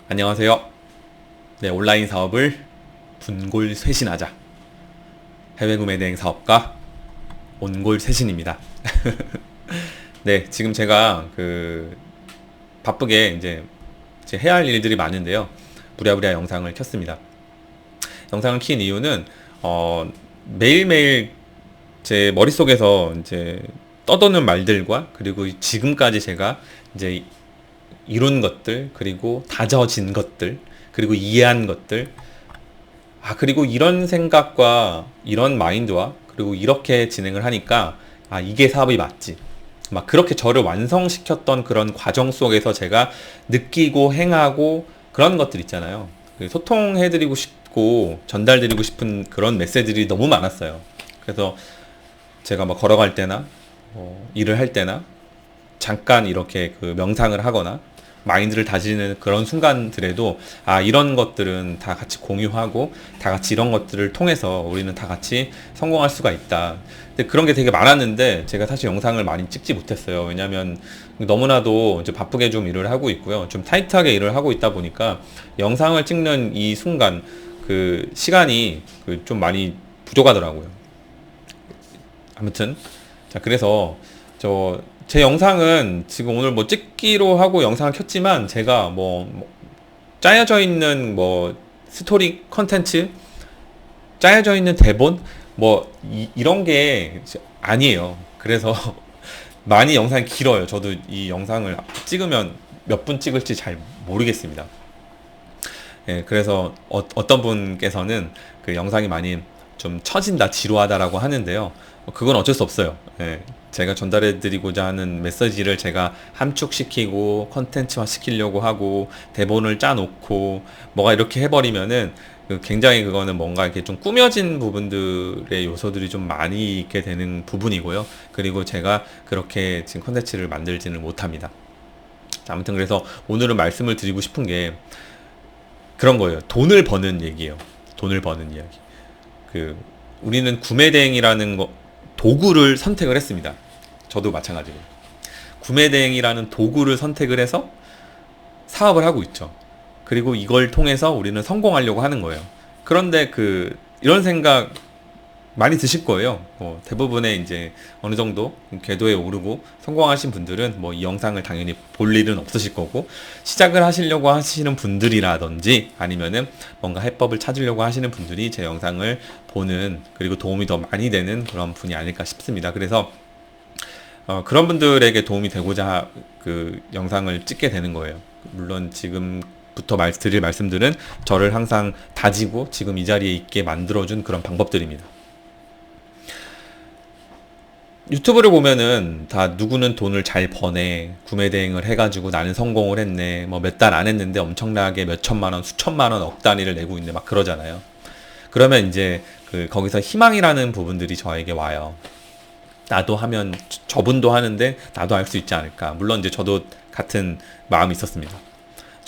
안녕하세요. 네, 온라인 사업을 분골쇄신하자. 해외 구매 대행 사업가 온골쇄신입니다. 네, 지금 제가 바쁘게 이제 해야 할 일들이 많은데요. 부랴부랴 영상을 켰습니다. 영상을 킨 이유는 매일매일 제 머릿속에서 이제 떠도는 말들과 그리고 지금까지 제가 이제 이룬 것들, 그리고 다져진 것들, 그리고 이해한 것들, 그리고 이런 생각과 이런 마인드와 그리고 이렇게 진행을 하니까 이게 사업이 맞지. 막 그렇게 저를 완성시켰던 그런 과정 속에서 제가 느끼고 행하고 그런 것들 있잖아요. 소통해드리고 싶고 전달드리고 싶은 그런 메시지들이 너무 많았어요. 그래서 제가 막 걸어갈 때나 일을 할 때나 잠깐 이렇게 명상을 하거나 마인드를 다지는 그런 순간들에도 이런 것들은 다 같이 공유하고 다 같이 이런 것들을 통해서 우리는 다 같이 성공할 수가 있다. 근데 그런 게 되게 많았는데 제가 사실 영상을 많이 찍지 못했어요. 왜냐면 너무나도 이제 바쁘게 좀 일을 하고 있고요. 좀 타이트하게 일을 하고 있다 보니까 영상을 찍는 이 순간 시간이 좀 많이 부족하더라고요. 아무튼 자, 그래서 제 영상은 지금 오늘 뭐 찍기로 하고 영상을 켰지만 제가 짜여져 있는 스토리 컨텐츠, 짜여져 있는 대본 이런 게 아니에요. 그래서 많이 영상이 길어요. 저도 이 영상을 찍으면 몇 분 찍을지 잘 모르겠습니다. 예, 그래서 어떤 분께서는 그 영상이 많이 좀 처진다, 지루하다라고 하는데요. 그건 어쩔 수 없어요. 예, 제가 전달해드리고자 하는 메시지를 제가 함축시키고 컨텐츠화 시키려고 하고 대본을 짜놓고 뭐가 이렇게 해버리면은 굉장히 그거는 뭔가 이렇게 좀 꾸며진 부분들의 요소들이 좀 많이 있게 되는 부분이고요. 그리고 제가 그렇게 지금 컨텐츠를 만들지는 못합니다. 아무튼 그래서 오늘은 말씀을 드리고 싶은 게 그런 거예요. 돈을 버는 얘기예요. 돈을 버는 이야기. 우리는 구매 대행이라는 도구를 선택을 했습니다. 저도 마찬가지고. 구매 대행이라는 도구를 선택을 해서 사업을 하고 있죠. 그리고 이걸 통해서 우리는 성공하려고 하는 거예요. 그런데 이런 생각 많이 드실 거예요. 대부분의 이제 어느 정도 궤도에 오르고 성공하신 분들은 이 영상을 당연히 볼 일은 없으실 거고, 시작을 하시려고 하시는 분들이라든지 아니면은 뭔가 해법을 찾으려고 하시는 분들이 제 영상을 보는, 그리고 도움이 더 많이 되는 그런 분이 아닐까 싶습니다. 그래서 그런 분들에게 도움이 되고자 영상을 찍게 되는 거예요. 물론 지금부터 드릴 말씀들은 저를 항상 다지고 지금 이 자리에 있게 만들어준 그런 방법들입니다. 유튜브를 보면은 다 누구는 돈을 잘 버네, 구매 대행을 해가지고 나는 성공을 했네, 몇 달 안 했는데 엄청나게 몇 천만 원, 수천만 원, 억 단위를 내고 있네, 막 그러잖아요. 그러면 이제 거기서 희망이라는 부분들이 저에게 와요. 나도 하면 저분도 하는데 나도 할 수 있지 않을까. 물론 이제 저도 같은 마음이 있었습니다.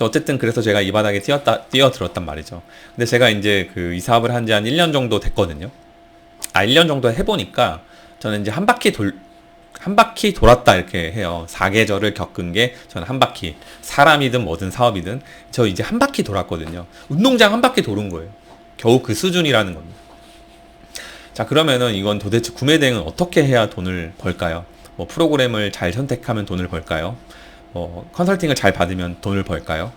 어쨌든 그래서 제가 이 바닥에 뛰어들었단 말이죠. 근데 제가 이제 이 사업을 한 지 한 1년 정도 됐거든요. 1년 정도 해보니까 저는 이제 한 바퀴 돌았다 이렇게 해요. 사계절을 겪은 게 저는 한 바퀴. 사람이든 뭐든 사업이든 저 이제 한 바퀴 돌았거든요. 운동장 한 바퀴 도는 거예요. 겨우 그 수준이라는 겁니다. 자, 그러면은 이건 도대체 구매 대행은 어떻게 해야 돈을 벌까요? 프로그램을 잘 선택하면 돈을 벌까요? 컨설팅을 잘 받으면 돈을 벌까요?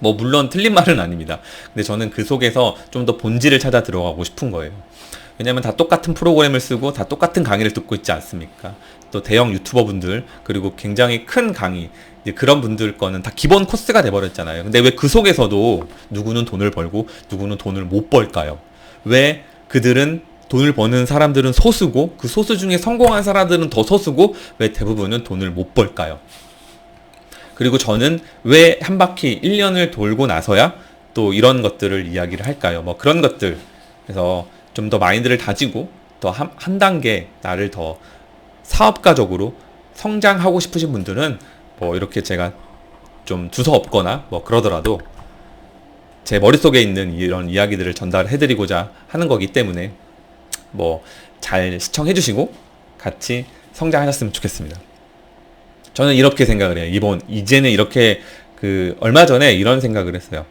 물론 틀린 말은 아닙니다. 근데 저는 그 속에서 좀 더 본질을 찾아 들어가고 싶은 거예요. 왜냐면 다 똑같은 프로그램을 쓰고 다 똑같은 강의를 듣고 있지 않습니까? 또 대형 유튜버 분들, 그리고 굉장히 큰 강의, 이제 그런 분들 거는 다 기본 코스가 돼버렸잖아요. 근데 왜 그 속에서도 누구는 돈을 벌고 누구는 돈을 못 벌까요? 왜 그들은 돈을 버는 사람들은 소수고 그 소수 중에 성공한 사람들은 더 소수고 왜 대부분은 돈을 못 벌까요? 그리고 저는 왜 한 바퀴 1년을 돌고 나서야 또 이런 것들을 이야기를 할까요? 그런 것들. 그래서 좀 더 마인드를 다지고 더 한 단계 나를 더 사업가적으로 성장하고 싶으신 분들은 이렇게 제가 좀 두서없거나 그러더라도 제 머릿속에 있는 이런 이야기들을 전달해드리고자 하는 거기 때문에 잘 시청해주시고 같이 성장하셨으면 좋겠습니다. 저는 이렇게 생각을 해요. 이제는 이렇게 얼마 전에 이런 생각을 했어요.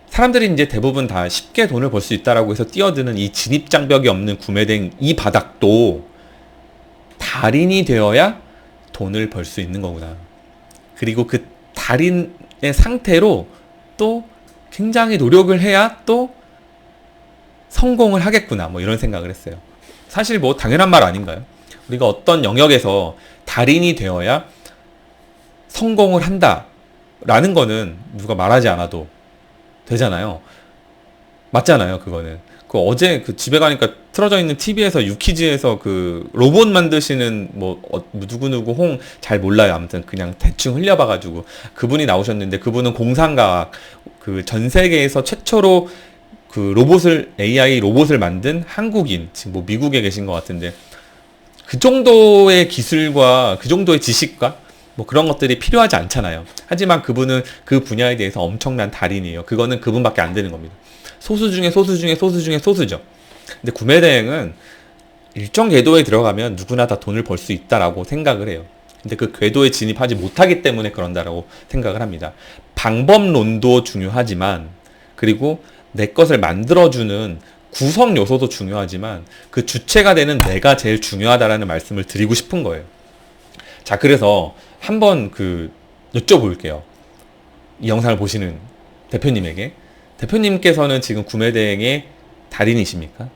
사람들이 이제 대부분 다 쉽게 돈을 벌 수 있다라고 해서 뛰어드는 이 진입장벽이 없는 구매대행 이 바닥도 달인이 되어야 돈을 벌 수 있는 거구나. 그리고 그 달인의 상태로 또 굉장히 노력을 해야 또 성공을 하겠구나. 뭐 이런 생각을 했어요. 사실 뭐 당연한 말 아닌가요? 우리가 어떤 영역에서 달인이 되어야 성공을 한다라는 거는 누가 말하지 않아도 되잖아요. 맞잖아요, 그거는. 어제 집에 가니까 틀어져 있는 TV에서 유키즈에서 로봇 만드시는 누구누구 홍 잘 몰라요. 아무튼 그냥 대충 흘려봐가지고 그분이 나오셨는데 그분은 공상과학 전 세계에서 최초로 AI 로봇을 만든 한국인, 지금 뭐 미국에 계신 것 같은데 그 정도의 기술과 그 정도의 지식과 뭐 그런 것들이 필요하지 않잖아요. 하지만 그분은 그 분야에 대해서 엄청난 달인이에요. 그거는 그분밖에 안 되는 겁니다. 소수 중에 소수 중에 소수 중에 소수죠. 근데 구매대행은 일정 궤도에 들어가면 누구나 다 돈을 벌 수 있다라고 생각을 해요. 근데 그 궤도에 진입하지 못하기 때문에 그런다라고 생각을 합니다. 방법론도 중요하지만, 그리고 내 것을 만들어주는 구성 요소도 중요하지만 그 주체가 되는 내가 제일 중요하다라는 말씀을 드리고 싶은 거예요. 자, 그래서 한번 여쭤볼게요. 이 영상을 보시는 대표님께서는 지금 구매대행의 달인이십니까?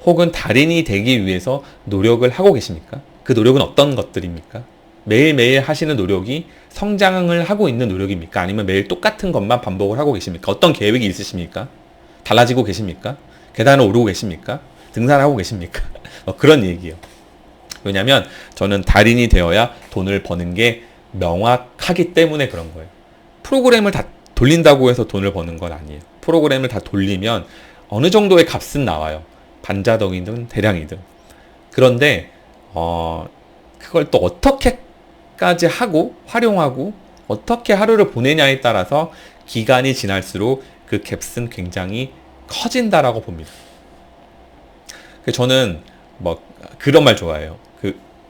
혹은 달인이 되기 위해서 노력을 하고 계십니까? 그 노력은 어떤 것들입니까? 매일매일 하시는 노력이 성장을 하고 있는 노력입니까? 아니면 매일 똑같은 것만 반복을 하고 계십니까? 어떤 계획이 있으십니까? 달라지고 계십니까? 계단을 오르고 계십니까? 등산하고 계십니까? 그런 얘기예요. 왜냐면 저는 달인이 되어야 돈을 버는 게 명확하기 때문에 그런 거예요. 프로그램을 다 돌린다고 해서 돈을 버는 건 아니에요. 프로그램을 다 돌리면 어느 정도의 값은 나와요. 반자덕이든 대량이든. 그런데 그걸 또 어떻게까지 하고 활용하고 어떻게 하루를 보내냐에 따라서 기간이 지날수록 그 갭은 굉장히 커진다라고 봅니다. 저는 그런 말 좋아해요.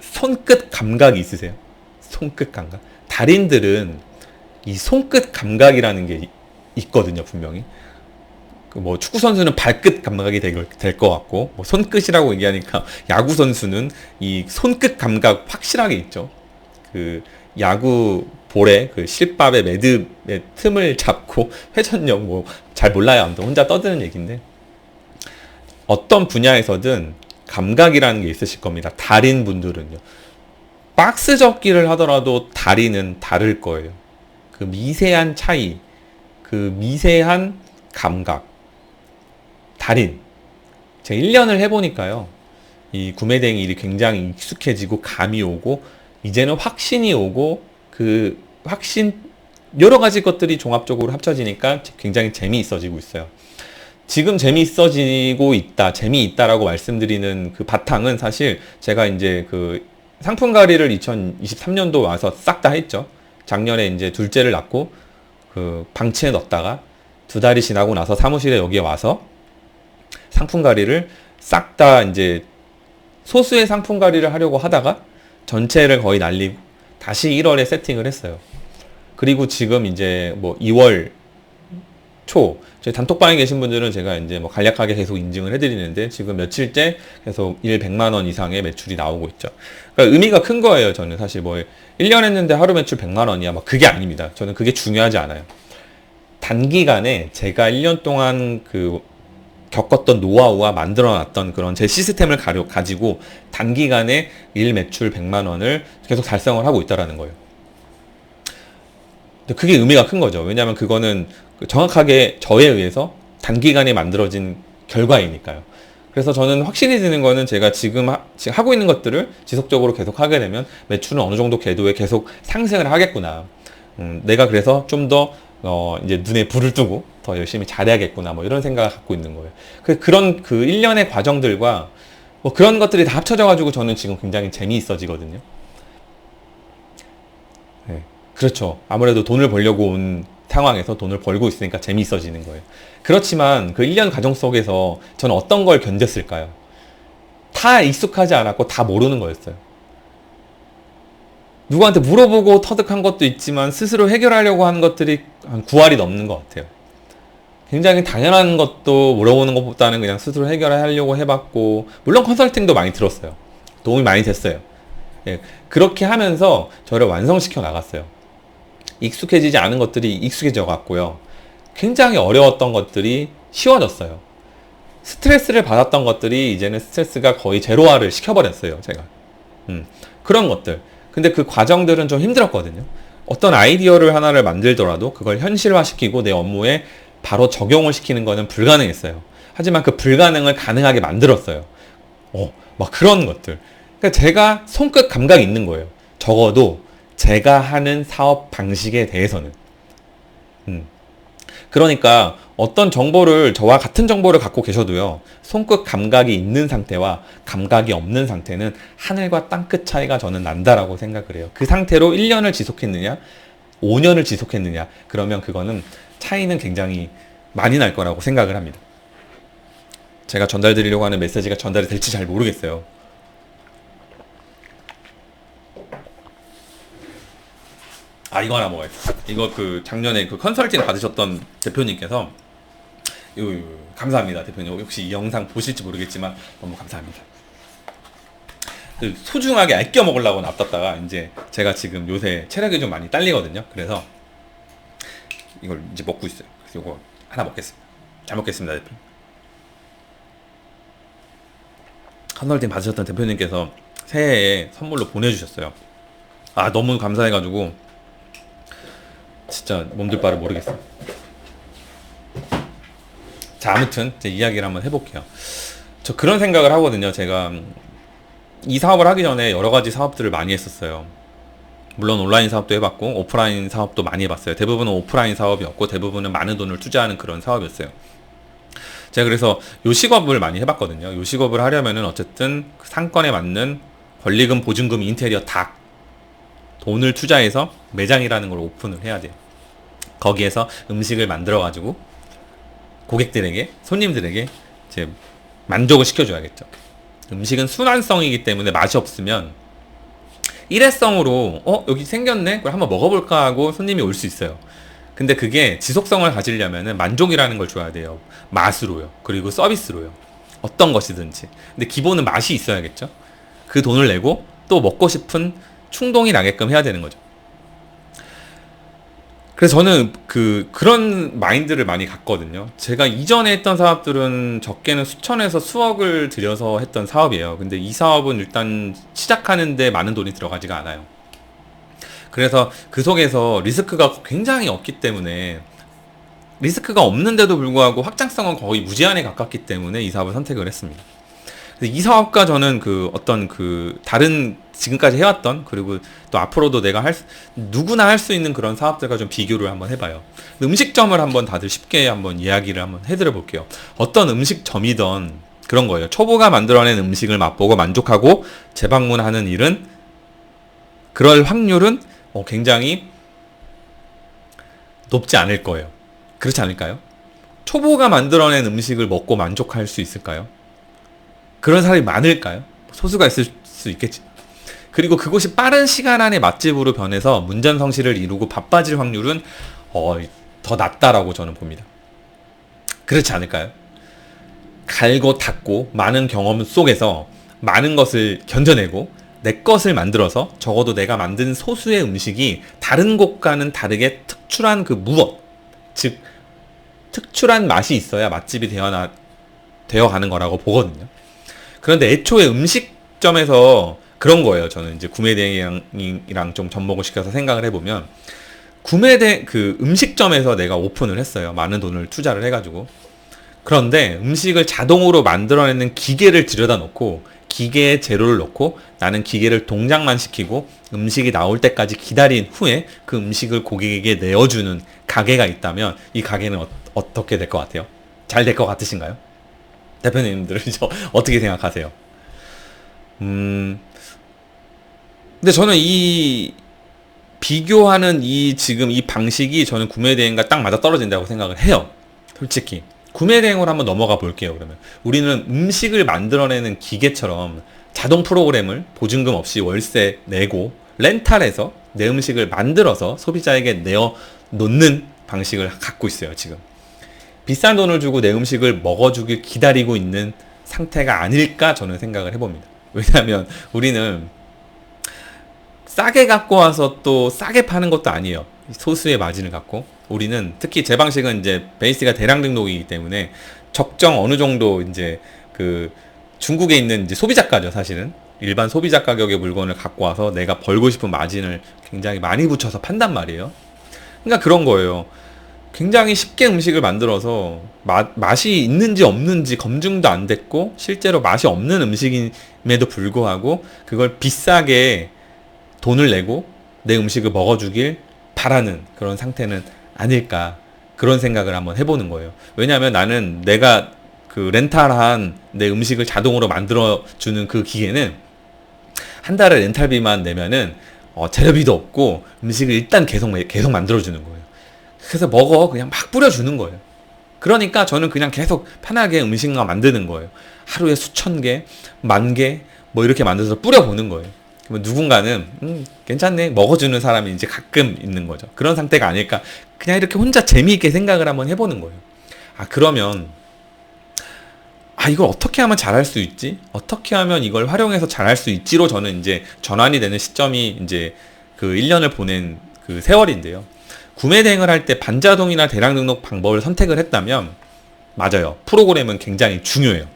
손끝 감각이 있으세요? 손끝 감각. 달인들은 이 손끝 감각이라는 게 있거든요, 분명히. 축구 선수는 발끝 감각이 될 것 같고, 손끝이라고 얘기하니까 야구 선수는 이 손끝 감각 확실하게 있죠. 야구 볼에 실밥의 매듭의 틈을 잡고 회전력 잘 몰라요. 아무튼 혼자 떠드는 얘기인데, 어떤 분야에서든 감각이라는 게 있으실 겁니다. 달인 분들은요. 박스 접기를 하더라도 달인은 다를 거예요. 미세한 차이, 미세한 감각. 달인. 제가 1년을 해보니까요. 이 구매대행 일이 굉장히 익숙해지고 감이 오고 이제는 확신이 오고 여러 가지 것들이 종합적으로 합쳐지니까 굉장히 재미있어지고 있어요. 지금 재미있어지고 있다, 재미있다라고 말씀드리는 바탕은 사실 제가 이제 상품관리를 2023년도 와서 싹 다 했죠. 작년에 이제 둘째를 낳고 방치해 넣었다가 2달이 지나고 나서 사무실에 여기에 와서 상품관리를 싹 다 이제 소수의 상품관리를 하려고 하다가 전체를 거의 날리고 다시 1월에 세팅을 했어요. 그리고 지금 이제 2월 초, 저희 단톡방에 계신 분들은 제가 이제 간략하게 계속 인증을 해드리는데 지금 며칠째 계속 100만 원 이상의 매출이 나오고 있죠. 그러니까 의미가 큰 거예요. 저는 사실 1년 했는데 하루 매출 100만 원이야. 그게 아닙니다. 저는 그게 중요하지 않아요. 단기간에 제가 1년 동안 겪었던 노하우와 만들어놨던 그런 제 시스템을 가지고 단기간에 일 매출 100만 원을 계속 달성을 하고 있다라는 거예요. 근데 그게 의미가 큰 거죠. 왜냐하면 그거는 정확하게 저에 의해서 단기간에 만들어진 결과이니까요. 그래서 저는 확신이 드는 거는 제가 지금 하고 있는 것들을 지속적으로 계속 하게 되면 매출은 어느 정도 궤도에 계속 상승을 하겠구나. 내가 그래서 좀 더 이제 눈에 불을 뜨고 더 열심히 잘해야겠구나. 이런 생각을 갖고 있는 거예요. 그런 1년의 과정들과 그런 것들이 다 합쳐져가지고 저는 지금 굉장히 재미있어지거든요. 네. 그렇죠. 아무래도 돈을 벌려고 온 상황에서 돈을 벌고 있으니까 재미있어지는 거예요. 그렇지만 1년 과정 속에서 저는 어떤 걸 견뎠을까요? 다 익숙하지 않았고 다 모르는 거였어요. 누구한테 물어보고 터득한 것도 있지만 스스로 해결하려고 하는 것들이 한 9할이 넘는 것 같아요. 굉장히 당연한 것도 물어보는 것보다는 그냥 스스로 해결하려고 해봤고, 물론 컨설팅도 많이 들었어요. 도움이 많이 됐어요. 예, 그렇게 하면서 저를 완성시켜 나갔어요. 익숙해지지 않은 것들이 익숙해져 갔고요. 굉장히 어려웠던 것들이 쉬워졌어요. 스트레스를 받았던 것들이 이제는 스트레스가 거의 제로화를 시켜버렸어요, 제가. 그런 것들. 근데 그 과정들은 좀 힘들었거든요. 어떤 아이디어를 하나를 만들더라도 그걸 현실화시키고 내 업무에 바로 적용을 시키는 거는 불가능했어요. 하지만 그 불가능을 가능하게 만들었어요. 막 그런 것들. 그러니까 제가 손끝 감각이 있는 거예요. 적어도 제가 하는 사업 방식에 대해서는. 그러니까 어떤 정보를, 저와 같은 정보를 갖고 계셔도요, 손끝 감각이 있는 상태와 감각이 없는 상태는 하늘과 땅끝 차이가 저는 난다라고 생각을 해요. 그 상태로 1년을 지속했느냐 5년을 지속했느냐, 그러면 그거는 차이는 굉장히 많이 날 거라고 생각을 합니다. 제가 전달드리려고 하는 메시지가 전달이 될지 잘 모르겠어요. 이거 하나 먹어야겠어. 이거 작년에 컨설팅 받으셨던 대표님께서, 감사합니다, 대표님. 혹시 이 영상 보실지 모르겠지만 너무 감사합니다. 소중하게 아껴 먹으려고 놔뒀다가 이제 제가 지금 요새 체력이 좀 많이 딸리거든요. 그래서 이걸 이제 먹고 있어요. 그래서 이거 하나 먹겠습니다. 잘 먹겠습니다, 대표님. 컨설팅 받으셨던 대표님께서 새해에 선물로 보내주셨어요. 너무 감사해가지고 진짜 몸둘 바를 모르겠어요. 자, 아무튼 제 이야기를 한번 해볼게요. 저 그런 생각을 하거든요. 제가 이 사업을 하기 전에 여러 가지 사업들을 많이 했었어요. 물론 온라인 사업도 해봤고 오프라인 사업도 많이 해봤어요. 대부분은 오프라인 사업이었고 대부분은 많은 돈을 투자하는 그런 사업이었어요. 제가 그래서 요식업을 많이 해봤거든요. 요식업을 하려면은 어쨌든 상권에 맞는 권리금, 보증금, 인테리어 다 돈을 투자해서 매장이라는 걸 오픈을 해야 돼요. 거기에서 음식을 만들어가지고 고객들에게, 손님들에게 이제 만족을 시켜줘야겠죠. 음식은 순환성이기 때문에 맛이 없으면 일회성으로 여기 생겼네? 그걸 한번 먹어볼까 하고 손님이 올 수 있어요. 근데 그게 지속성을 가지려면은 만족이라는 걸 줘야 돼요. 맛으로요. 그리고 서비스로요. 어떤 것이든지. 근데 기본은 맛이 있어야겠죠. 그 돈을 내고 또 먹고 싶은 충동이 나게끔 해야 되는 거죠. 그래서 저는 그런 마인드를 많이 갖거든요. 제가 이전에 했던 사업들은 적게는 수천에서 수억을 들여서 했던 사업이에요. 근데 이 사업은 일단 시작하는데 많은 돈이 들어가지가 않아요. 그래서 그 속에서 리스크가 굉장히 없기 때문에, 리스크가 없는데도 불구하고 확장성은 거의 무제한에 가깝기 때문에 이 사업을 선택을 했습니다. 이 사업과 저는 다른 지금까지 해왔던, 그리고 또 앞으로도 누구나 할 수 있는 그런 사업들과 좀 비교를 한번 해봐요. 음식점을 한번 다들 쉽게 한번 이야기를 한번 해드려 볼게요. 어떤 음식점이든 그런 거예요. 초보가 만들어낸 음식을 맛보고 만족하고 재방문하는 일은, 그럴 확률은 굉장히 높지 않을 거예요. 그렇지 않을까요? 초보가 만들어낸 음식을 먹고 만족할 수 있을까요? 그런 사람이 많을까요? 소수가 있을 수 있겠지. 그리고 그곳이 빠른 시간 안에 맛집으로 변해서 문전성시를 이루고 바빠질 확률은 더 낮다라고 저는 봅니다. 그렇지 않을까요? 갈고 닦고 많은 경험 속에서 많은 것을 견뎌내고 내 것을 만들어서, 적어도 내가 만든 소수의 음식이 다른 곳과는 다르게 특출한 즉 특출한 맛이 있어야 맛집이 되어가는 거라고 보거든요. 그런데 애초에 음식점에서 그런 거예요. 저는 이제 구매대행이랑 좀 접목을 시켜서 생각을 해보면, 음식점에서 내가 오픈을 했어요. 많은 돈을 투자를 해가지고. 그런데 음식을 자동으로 만들어내는 기계를 들여다 놓고, 기계에 재료를 넣고, 나는 기계를 동작만 시키고 음식이 나올 때까지 기다린 후에 그 음식을 고객에게 내어주는 가게가 있다면, 이 가게는 어떻게 될 것 같아요? 잘 될 것 같으신가요? 대표님들은 어떻게 생각하세요? 근데 저는 비교하는 지금 이 방식이 저는 구매대행과 딱 맞아 떨어진다고 생각을 해요. 솔직히. 구매대행으로 한번 넘어가 볼게요, 그러면. 우리는 음식을 만들어내는 기계처럼 자동 프로그램을 보증금 없이 월세 내고 렌탈해서 내 음식을 만들어서 소비자에게 내어 놓는 방식을 갖고 있어요, 지금. 비싼 돈을 주고 내 음식을 먹어주길 기다리고 있는 상태가 아닐까 저는 생각을 해봅니다. 왜냐하면 우리는 싸게 갖고 와서 또 싸게 파는 것도 아니에요. 소수의 마진을 갖고. 우리는 특히 제 방식은 이제 베이스가 대량 등록이기 때문에 적정 어느 정도 이제 그 중국에 있는 이제 소비자가죠, 사실은. 일반 소비자 가격의 물건을 갖고 와서 내가 벌고 싶은 마진을 굉장히 많이 붙여서 판단 말이에요. 그러니까 그런 거예요. 굉장히 쉽게 음식을 만들어서 맛이 있는지 없는지 검증도 안 됐고 실제로 맛이 없는 음식임에도 불구하고 그걸 비싸게 돈을 내고 내 음식을 먹어주길 바라는 그런 상태는 아닐까, 그런 생각을 한번 해보는 거예요. 왜냐하면 나는 내가 그 렌탈한 내 음식을 자동으로 만들어주는 그 기계는 한 달에 렌탈비만 내면은 재료비도 없고 음식을 일단 계속 만들어주는 거예요. 그래서 그냥 막 뿌려주는 거예요. 그러니까 저는 그냥 계속 편하게 음식만 만드는 거예요. 하루에 수천 개, 만 개, 뭐 이렇게 만들어서 뿌려보는 거예요. 그러면 누군가는 괜찮네, 먹어주는 사람이 이제 가끔 있는 거죠. 그런 상태가 아닐까. 그냥 이렇게 혼자 재미있게 생각을 한번 해보는 거예요. 그러면 이걸 어떻게 하면 잘할 수 있지? 어떻게 하면 이걸 활용해서 잘할 수 있지로 저는 이제 전환이 되는 시점이 이제 그 1년을 보낸 그 세월인데요. 구매 대행을 할 때 반자동이나 대량 등록 방법을 선택을 했다면 맞아요. 프로그램은 굉장히 중요해요.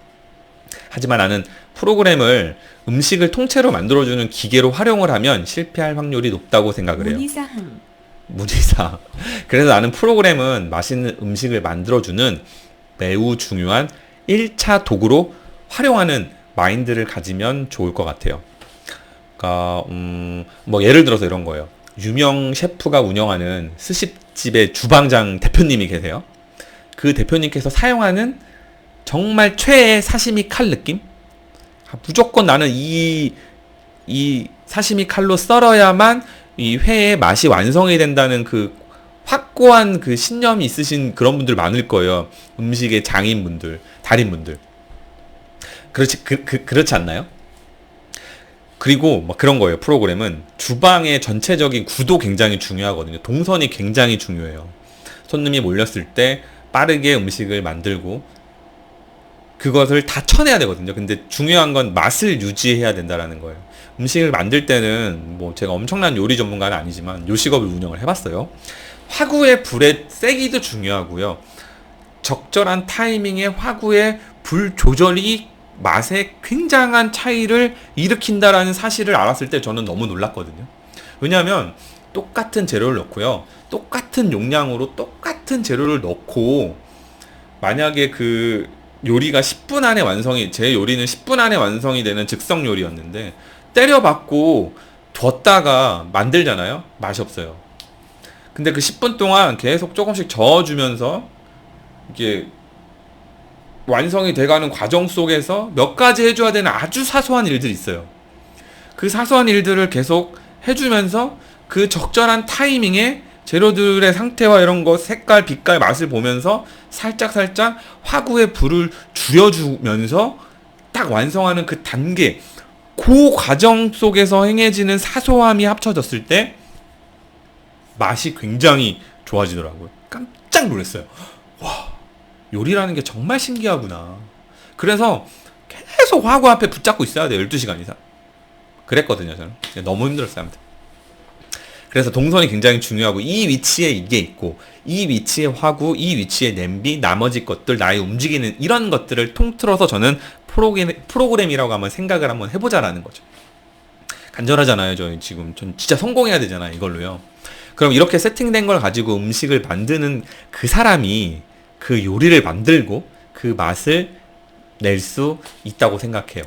하지만 나는 프로그램을 음식을 통째로 만들어주는 기계로 활용을 하면 실패할 확률이 높다고 생각을 해요. 문의사항. 그래서 나는 프로그램은 맛있는 음식을 만들어주는 매우 중요한 1차 도구로 활용하는 마인드를 가지면 좋을 것 같아요. 그러니까 뭐 예를 들어서 이런 거예요. 유명 셰프가 운영하는 스시집의 주방장 대표님이 계세요. 그 대표님께서 사용하는 정말 최애 사시미 칼 느낌? 무조건 나는 이 사시미 칼로 썰어야만 이 회의 맛이 완성이 된다는 그 확고한 그 신념이 있으신 그런 분들 많을 거예요. 음식의 장인분들, 달인분들. 그렇지 않나요? 그리고 막 그런 거예요. 프로그램은 주방의 전체적인 구도 굉장히 중요하거든요. 동선이 굉장히 중요해요. 손님이 몰렸을 때 빠르게 음식을 만들고 그것을 다 쳐내야 되거든요. 근데 중요한 건 맛을 유지해야 된다라는 거예요. 음식을 만들 때는 뭐 제가 엄청난 요리 전문가는 아니지만 요식업을 운영을 해봤어요. 화구의 불의 세기도 중요하고요. 적절한 타이밍에 화구의 불 조절이 맛에 굉장한 차이를 일으킨다라는 사실을 알았을 때 저는 너무 놀랐거든요. 왜냐하면 똑같은 재료를 넣고요. 똑같은 용량으로 똑같은 재료를 넣고 만약에 그 요리가 10분 안에 제 요리는 10분 안에 완성이 되는 즉석 요리였는데 때려박고 뒀다가 만들잖아요. 맛이 없어요. 근데 그 10분 동안 계속 조금씩 저어주면서 이게 완성이 돼가는 과정 속에서 몇 가지 해줘야 되는 아주 사소한 일들이 있어요. 그 사소한 일들을 계속 해주면서 그 적절한 타이밍에 재료들의 상태와 이런 거 색깔, 빛깔, 맛을 보면서 살짝 화구의 불을 줄여주면서 딱 완성하는 그 단계, 그 과정 속에서 행해지는 사소함이 합쳐졌을 때 맛이 굉장히 좋아지더라고요. 깜짝 놀랐어요. 와, 요리라는 게 정말 신기하구나. 그래서 계속 화구 앞에 붙잡고 있어야 돼요. 12시간 이상. 그랬거든요, 저는. 너무 힘들었어요. 아무튼. 그래서 동선이 굉장히 중요하고 이 위치에 이게 있고 이 위치에 화구, 이 위치에 냄비, 나머지 것들, 나의 움직이는 이런 것들을 통틀어서 저는 프로그램이라고 한번 생각을 한번 해보자라는 거죠. 간절하잖아요. 전 진짜 성공해야 되잖아요. 이걸로요. 그럼 이렇게 세팅된 걸 가지고 음식을 만드는 그 사람이 그 요리를 만들고 그 맛을 낼 수 있다고 생각해요.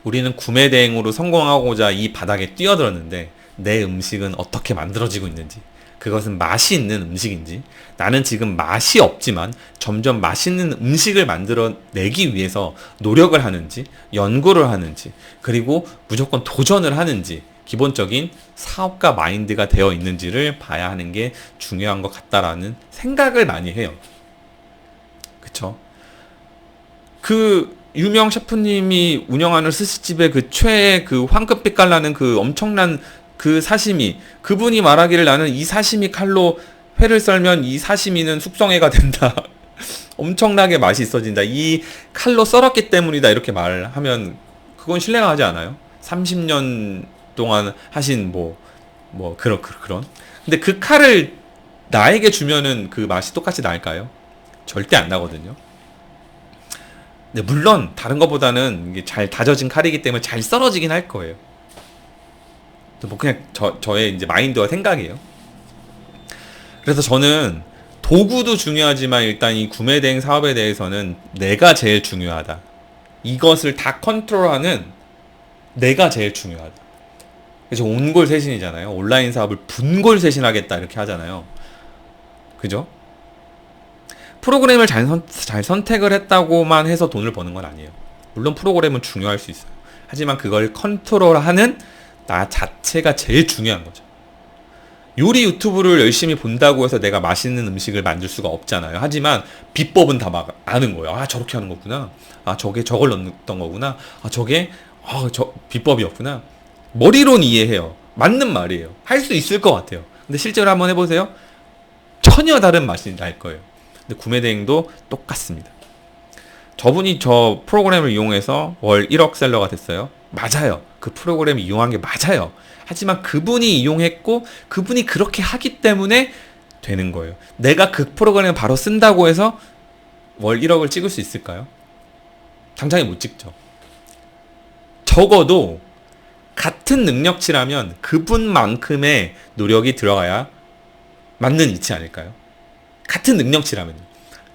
우리는 구매 대행으로 성공하고자 이 바닥에 뛰어들었는데 내 음식은 어떻게 만들어지고 있는지, 그것은 맛이 있는 음식인지, 나는 지금 맛이 없지만 점점 맛있는 음식을 만들어내기 위해서 노력을 하는지, 연구를 하는지, 그리고 무조건 도전을 하는지, 기본적인 사업가 마인드가 되어 있는지를 봐야 하는 게 중요한 것 같다라는 생각을 많이 해요. 그쵸? 유명 셰프님이 운영하는 스시집의 그 최애 그 황금빛 깔나는 그 엄청난 그 사시미, 그분이 말하기를 나는 이 사시미 칼로 회를 썰면 이 사시미는 숙성회가 된다. 엄청나게 맛이 있어진다. 이 칼로 썰었기 때문이다. 이렇게 말하면 그건 신뢰가 하지 않아요? 30년 동안 하신 그런. 근데 그 칼을 나에게 주면은 그 맛이 똑같이 날까요? 절대 안 나거든요. 근데 물론 다른 것보다는 이게 잘 다져진 칼이기 때문에 잘 썰어지긴 할 거예요. 뭐 그냥 저의 이제 마인드와 생각이에요. 그래서 저는 도구도 중요하지만 일단 이 구매 대행 사업에 대해서는 내가 제일 중요하다. 이것을 다 컨트롤하는 내가 제일 중요하다. 그래서 온골세신이잖아요. 온라인 사업을 분골세신하겠다 이렇게 하잖아요. 그죠? 프로그램을 잘 선택을 했다고만 해서 돈을 버는 건 아니에요. 물론 프로그램은 중요할 수 있어요. 하지만 그걸 컨트롤하는 나 자체가 제일 중요한 거죠. 요리 유튜브를 열심히 본다고 해서 내가 맛있는 음식을 만들 수가 없잖아요. 하지만 비법은 다 막 아는 거예요. 아, 저렇게 하는 거구나. 아, 저게 저걸 넣었던 거구나. 아, 저게 저 비법이었구나. 머리로는 이해해요. 맞는 말이에요. 할 수 있을 것 같아요. 근데 실제로 한번 해보세요. 전혀 다른 맛이 날 거예요. 근데 구매 대행도 똑같습니다. 저분이 저 프로그램을 이용해서 월 1억 셀러가 됐어요. 맞아요. 그 프로그램 이용한 게 맞아요. 하지만 그분이 이용했고 그분이 그렇게 하기 때문에 되는 거예요. 내가 그 프로그램을 바로 쓴다고 해서 월 1억을 찍을 수 있을까요? 당장에 못 찍죠. 적어도 같은 능력치라면 그분만큼의 노력이 들어가야 맞는 이치 아닐까요? 같은 능력치라면.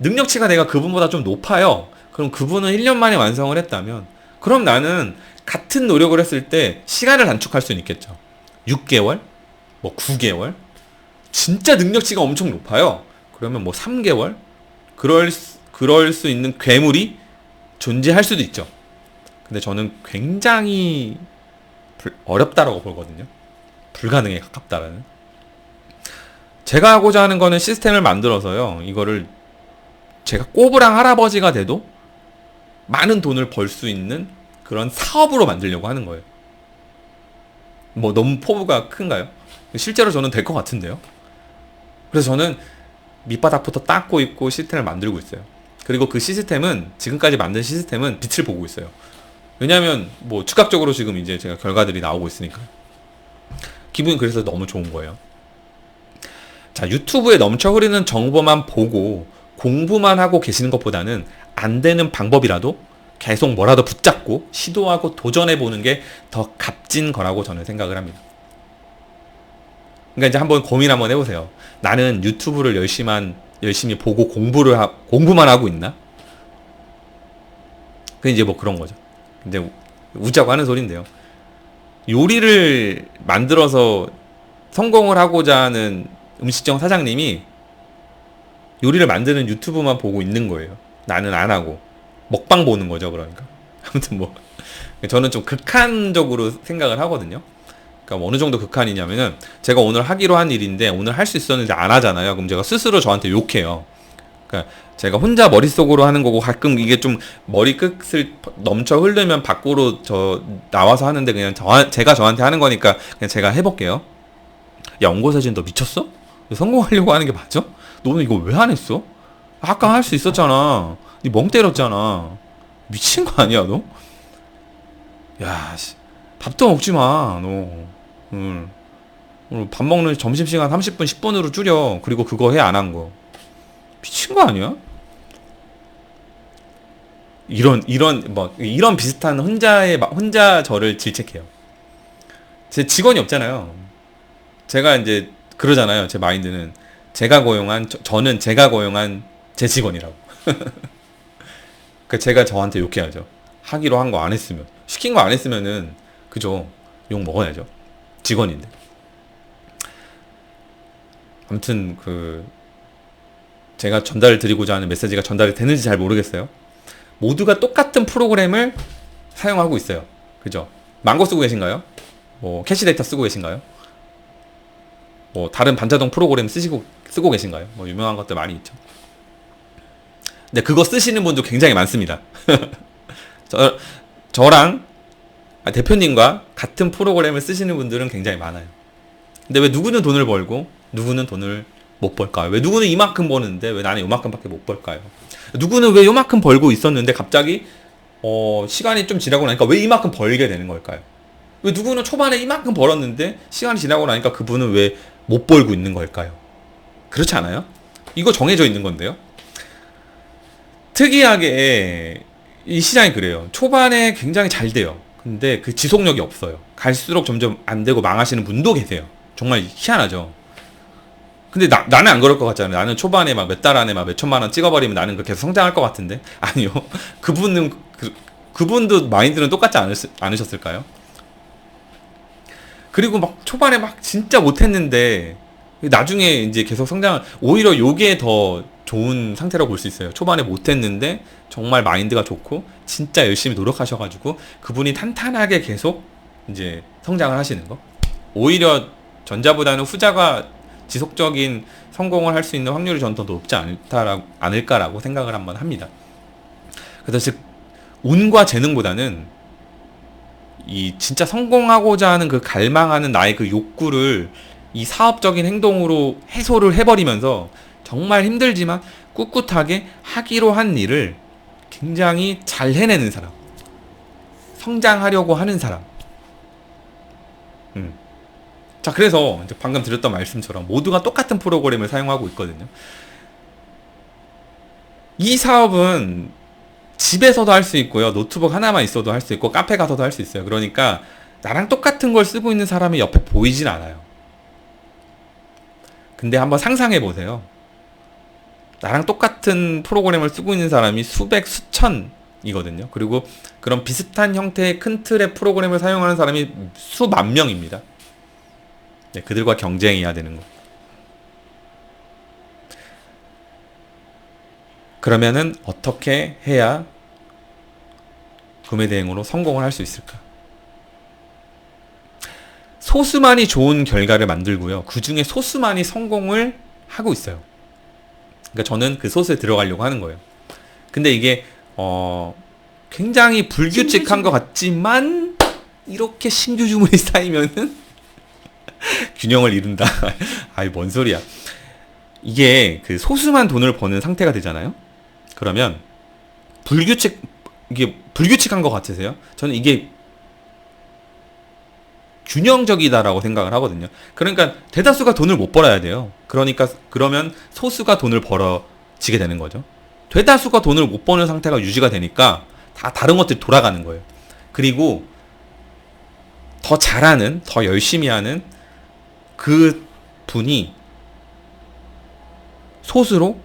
능력치가 내가 그분보다 좀 높아요. 그럼 그분은 1년 만에 완성을 했다면 그럼 나는 같은 노력을 했을 때 시간을 단축할 수는 있겠죠. 6개월? 9개월? 진짜 능력치가 엄청 높아요. 그러면 3개월? 그럴 수 있는 괴물이 존재할 수도 있죠. 근데 저는 굉장히 어렵다라고 보거든요. 불가능에 가깝다라는. 제가 하고자 하는 거는 시스템을 만들어서요. 이거를 제가 꼬부랑 할아버지가 돼도 많은 돈을 벌 수 있는 그런 사업으로 만들려고 하는 거예요. 너무 포부가 큰가요? 실제로 저는 될 것 같은데요. 그래서 저는 밑바닥부터 닦고 있고 시스템을 만들고 있어요. 그리고 그 시스템은 지금까지 만든 시스템은 빛을 보고 있어요. 왜냐하면 즉각적으로 지금 이제 제가 결과들이 나오고 있으니까 기분이 그래서 너무 좋은 거예요. 자, 유튜브에 넘쳐 흐르는 정보만 보고 공부만 하고 계시는 것보다는 안 되는 방법이라도 계속 뭐라도 붙잡고 시도하고 도전해보는 게 더 값진 거라고 저는 생각을 합니다. 그러니까 이제 고민 한번 해보세요. 나는 유튜브를 열심히 보고 공부만 하고 있나? 그 이제 그런 거죠. 근데 웃자고 하는 소린데요. 요리를 만들어서 성공을 하고자 하는 음식점 사장님이 요리를 만드는 유튜브만 보고 있는 거예요. 나는 안 하고 먹방 보는 거죠. 그러니까 아무튼 저는 좀 극한적으로 생각을 하거든요. 그러니까 어느 정도 극한이냐면은 제가 오늘 하기로 한 일인데 오늘 할 수 있었는데 안 하잖아요. 그럼 제가 스스로 저한테 욕해요. 그러니까 제가 혼자 머릿속으로 하는 거고 가끔 이게 좀 머리 끝을 넘쳐 흐르면 밖으로 나와서 하는데 그냥 제가 저한테 하는 거니까 그냥 제가 해볼게요. 야, 온고사진 너 미쳤어? 성공하려고 하는 게 맞아? 너는 이거 왜 안 했어? 아까 할 수 있었잖아. 니 멍 때렸잖아. 미친 거 아니야 너? 야, 밥도 먹지 마 너. 오늘 밥 먹는 점심시간 30분 10분으로 줄여. 그리고 그거 해 안 한 거. 미친 거 아니야? 이런 비슷한 혼자 저를 질책해요. 제 직원이 없잖아요. 제가 이제 그러잖아요. 제 마인드는 저는 제가 고용한 제 직원이라고. 그러니까 제가 저한테 욕해야죠. 하기로 한 거 안 했으면, 시킨 거 안 했으면은 그죠, 욕 먹어야죠. 직원인데. 아무튼 제가 전달을 드리고자 하는 메시지가 전달이 되는지 잘 모르겠어요. 모두가 똑같은 프로그램을 사용하고 있어요. 그죠? 망고 쓰고 계신가요? 캐시데이터 쓰고 계신가요? 다른 반자동 프로그램 쓰고 계신가요? 유명한 것들 많이 있죠. 근데 그거 쓰시는 분도 굉장히 많습니다. 저랑 대표님과 같은 프로그램을 쓰시는 분들은 굉장히 많아요. 근데 왜 누구는 돈을 벌고 누구는 돈을 못 벌까요? 왜 누구는 이만큼 버는데 왜 나는 요만큼밖에 못 벌까요? 누구는 왜 요만큼 벌고 있었는데 갑자기 시간이 좀 지나고 나니까 왜 이만큼 벌게 되는 걸까요? 왜 누구는 초반에 이만큼 벌었는데 시간이 지나고 나니까 그분은 왜 못 벌고 있는 걸까요? 그렇지 않아요? 이거 정해져 있는 건데요. 특이하게 이 시장이 그래요. 초반에 굉장히 잘 돼요. 근데 그 지속력이 없어요. 갈수록 점점 안 되고 망하시는 분도 계세요. 정말 희한하죠. 근데 나는 안 그럴 것 같잖아요. 나는 초반에 막 몇 달 안에 막 몇 천만 원 찍어버리면 나는 계속 성장할 것 같은데. 아니요. 그분은 그분도 마인드는 똑같지 않으셨을까요? 그리고 막 초반에 막 진짜 못했는데 나중에 이제 계속 성장을, 오히려 요게 더 좋은 상태라고 볼 수 있어요. 초반에 못했는데 정말 마인드가 좋고 진짜 열심히 노력하셔가지고 그분이 탄탄하게 계속 이제 성장을 하시는 거. 오히려 전자보다는 후자가 지속적인 성공을 할 수 있는 확률이 전 더 높지 않을까라고 생각을 한번 합니다. 그래서 즉 운과 재능보다는 이 진짜 성공하고자 하는 그 갈망하는 나의 그 욕구를 이 사업적인 행동으로 해소를 해버리면서 정말 힘들지만 꿋꿋하게 하기로 한 일을 굉장히 잘 해내는 사람, 성장하려고 하는 사람. 자, 그래서 이제 방금 드렸던 말씀처럼 모두가 똑같은 프로그램을 사용하고 있거든요. 이 사업은 집에서도 할 수 있고요. 노트북 하나만 있어도 할 수 있고 카페 가서도 할 수 있어요. 그러니까 나랑 똑같은 걸 쓰고 있는 사람이 옆에 보이진 않아요. 근데 한번 상상해 보세요. 나랑 똑같은 프로그램을 쓰고 있는 사람이 수백, 수천이거든요. 그리고 그런 비슷한 형태의 큰 틀의 프로그램을 사용하는 사람이 수만 명입니다. 네, 그들과 경쟁해야 되는 거. 그러면은 어떻게 해야 구매 대행으로 성공을 할 수 있을까? 소수만이 좋은 결과를 만들고요. 그 중에 소수만이 성공을 하고 있어요. 그러니까 저는 그 소수에 들어가려고 하는 거예요. 근데 이게 굉장히 불규칙한 것 같지만 이렇게 신규 주문이 쌓이면은 균형을 이룬다. 아이, 뭔 소리야. 이게 그 소수만 돈을 버는 상태가 되잖아요. 그러면 이게 불규칙한 것 같으세요? 저는 이게 균형적이다라고 생각을 하거든요. 그러니까 대다수가 돈을 못 벌어야 돼요. 그러면 소수가 돈을 벌어지게 되는 거죠. 대다수가 돈을 못 버는 상태가 유지가 되니까 다 다른 것들이 돌아가는 거예요. 그리고 더 잘하는, 더 열심히 하는 그 분이 소수로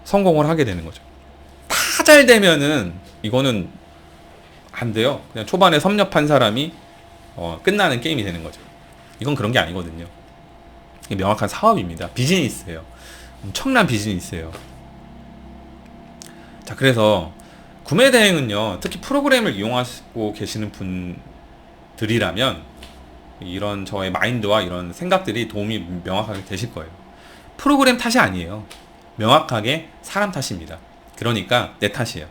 성공을 하게 되는 거죠. 다 잘 되면은 이거는 안 돼요. 그냥 초반에 섭렵한 사람이 끝나는 게임이 되는 거죠. 이건 그런 게 아니거든요. 이게 명확한 사업입니다. 비즈니스예요. 엄청난 비즈니스예요. 자, 그래서 구매 대행은요, 특히 프로그램을 이용하고 계시는 분들이라면 이런 저의 마인드와 이런 생각들이 도움이 명확하게 되실 거예요. 프로그램 탓이 아니에요. 명확하게 사람 탓입니다. 그러니까 내 탓이에요.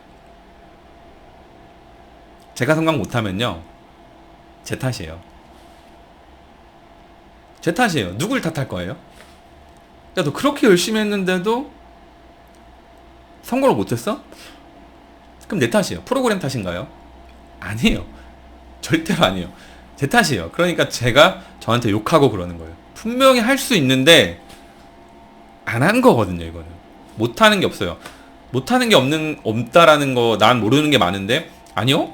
제가 성공 못하면요, 제 탓이에요. 제 탓이에요. 누굴 탓할 거예요? 야, 너 그렇게 열심히 했는데도 성공을 못했어? 그럼 내 탓이에요. 프로그램 탓인가요? 아니에요. 절대로 아니에요. 제 탓이에요. 그러니까 제가 저한테 욕하고 그러는 거예요. 분명히 할 수 있는데 안 한 거거든요. 이거는 못하는 게 없어요. 못하는 게 없다라는 거, 난 모르는 게 많은데, 아니요?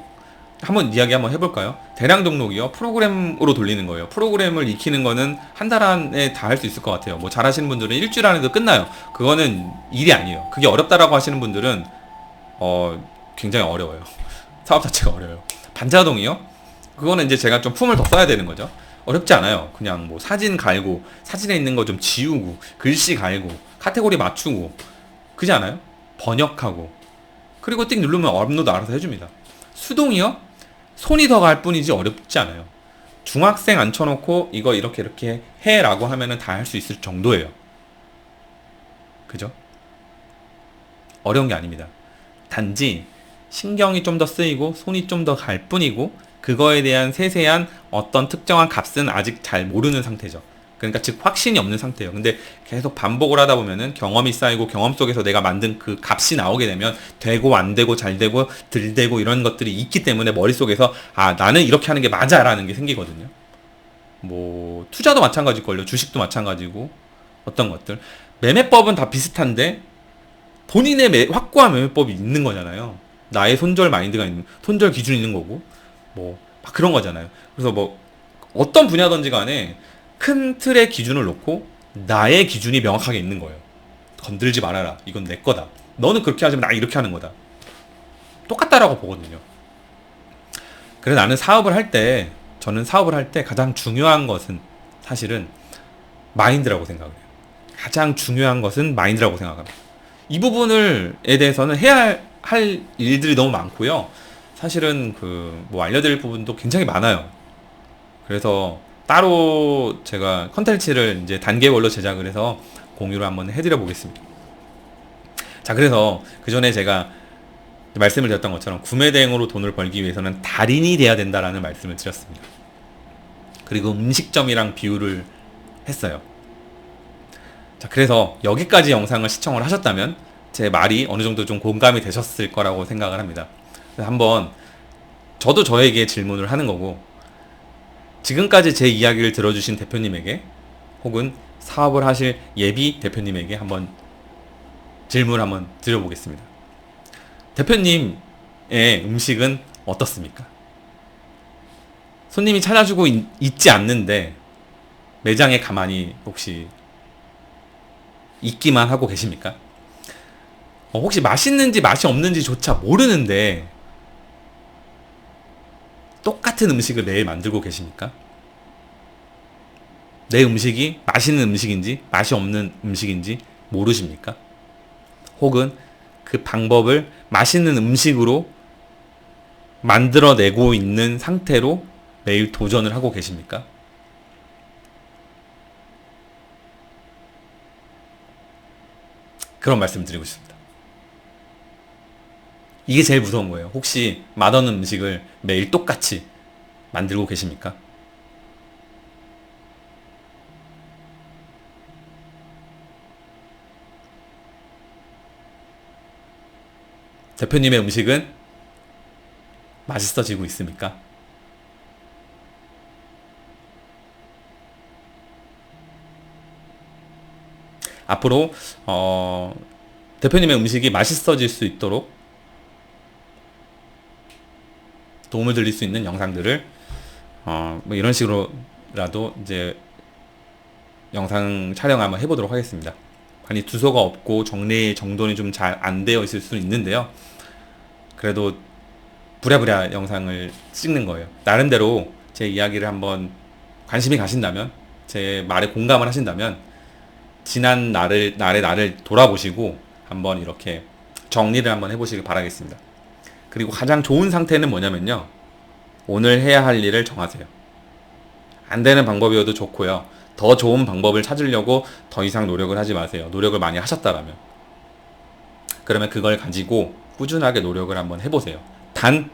한번 이야기 한번 해볼까요? 대량 등록이요. 프로그램으로 돌리는 거예요. 프로그램을 익히는 거는 한 달 안에 다 할 수 있을 것 같아요. 뭐 잘하시는 분들은 일주일 안에도 끝나요. 그거는 일이 아니에요. 그게 어렵다라고 하시는 분들은 굉장히 어려워요. 사업 자체가 어려워요. 반자동이요? 그거는 이제 제가 좀 품을 더 써야 되는 거죠. 어렵지 않아요. 그냥 뭐 사진 갈고, 사진에 있는 거 좀 지우고, 글씨 갈고, 카테고리 맞추고, 그지 않아요? 번역하고, 그리고 띡 누르면 업로드 알아서 해줍니다. 수동이요? 손이 더 갈 뿐이지 어렵지 않아요. 중학생 앉혀놓고 이거 이렇게 해라고 하면은 다 할 수 있을 정도예요. 그죠? 어려운 게 아닙니다. 단지 신경이 좀 더 쓰이고 손이 좀 더 갈 뿐이고 그거에 대한 세세한 어떤 특정한 값은 아직 잘 모르는 상태죠. 그러니까 즉 확신이 없는 상태예요. 근데 계속 반복을 하다 보면은 경험이 쌓이고 경험 속에서 내가 만든 그 값이 나오게 되면 되고 안 되고 잘 되고 덜 되고 이런 것들이 있기 때문에 머릿속에서 아 나는 이렇게 하는 게 맞아라는 게 생기거든요. 뭐 투자도 마찬가지일걸요. 주식도 마찬가지고 어떤 것들 매매법은 다 비슷한데 본인의 확고한 매매법이 있는 거잖아요. 나의 손절 마인드가 있는 손절 기준이 있는 거고 뭐 막 그런 거잖아요. 그래서 뭐 어떤 분야든지 간에 큰 틀의 기준을 놓고 나의 기준이 명확하게 있는 거예요. 건들지 말아라. 이건 내 거다. 너는 그렇게 하지만 나 이렇게 하는 거다. 똑같다라고 보거든요. 그래서 나는 사업을 할 때, 저는 사업을 할 때 가장 중요한 것은 사실은 마인드라고 생각을 해요. 가장 중요한 것은 마인드라고 생각합니다. 이 부분에 대해서는 해야 할 일들이 너무 많고요. 사실은 뭐 알려드릴 부분도 굉장히 많아요. 그래서 따로 제가 컨텐츠를 이제 단계별로 제작을 해서 공유를 한번 해드려 보겠습니다. 자, 그래서 그 전에 제가 말씀을 드렸던 것처럼 구매 대행으로 돈을 벌기 위해서는 달인이 돼야 된다라는 말씀을 드렸습니다. 그리고 음식점이랑 비유를 했어요. 자, 그래서 여기까지 영상을 시청을 하셨다면 제 말이 어느 정도 좀 공감이 되셨을 거라고 생각을 합니다. 그래서 한번 저도 저에게 질문을 하는 거고 지금까지 제 이야기를 들어주신 대표님에게 혹은 사업을 하실 예비 대표님에게 한번 질문을 한번 드려보겠습니다. 대표님의 음식은 어떻습니까? 손님이 찾아주고 있지 않는데 매장에 가만히 혹시 있기만 하고 계십니까? 혹시 맛있는지 맛이 없는지조차 모르는데 똑같은 음식을 매일 만들고 계십니까? 내 음식이 맛있는 음식인지 맛이 없는 음식인지 모르십니까? 혹은 그 방법을 맛있는 음식으로 만들어내고 있는 상태로 매일 도전을 하고 계십니까? 그런 말씀 드리고 싶습니다. 이게 제일 무서운 거예요. 혹시 맛없는 음식을 매일 똑같이 만들고 계십니까? 대표님의 음식은 맛있어지고 있습니까? 앞으로 대표님의 음식이 맛있어질 수 있도록 도움을 드릴 수 있는 영상들을 뭐 이런 식으로라도 이제 영상 촬영 한번 해보도록 하겠습니다. 많이 두서가 없고 정리 정돈이 좀 잘 안 되어 있을 수는 있는데요. 그래도 부랴부랴 영상을 찍는 거예요. 나름대로 제 이야기를 한번 관심이 가신다면, 제 말에 공감을 하신다면 지난 날의 나를 돌아보시고 한번 이렇게 정리를 한번 해보시길 바라겠습니다. 그리고 가장 좋은 상태는 뭐냐면요, 오늘 해야 할 일을 정하세요. 안 되는 방법이어도 좋고요. 더 좋은 방법을 찾으려고 더 이상 노력을 하지 마세요. 노력을 많이 하셨다라면. 그러면 그걸 가지고 꾸준하게 노력을 한번 해보세요. 단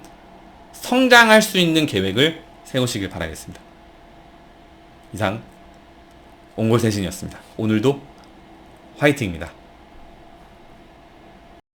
성장할 수 있는 계획을 세우시길 바라겠습니다. 이상 옹골세신이었습니다. 오늘도 화이팅입니다.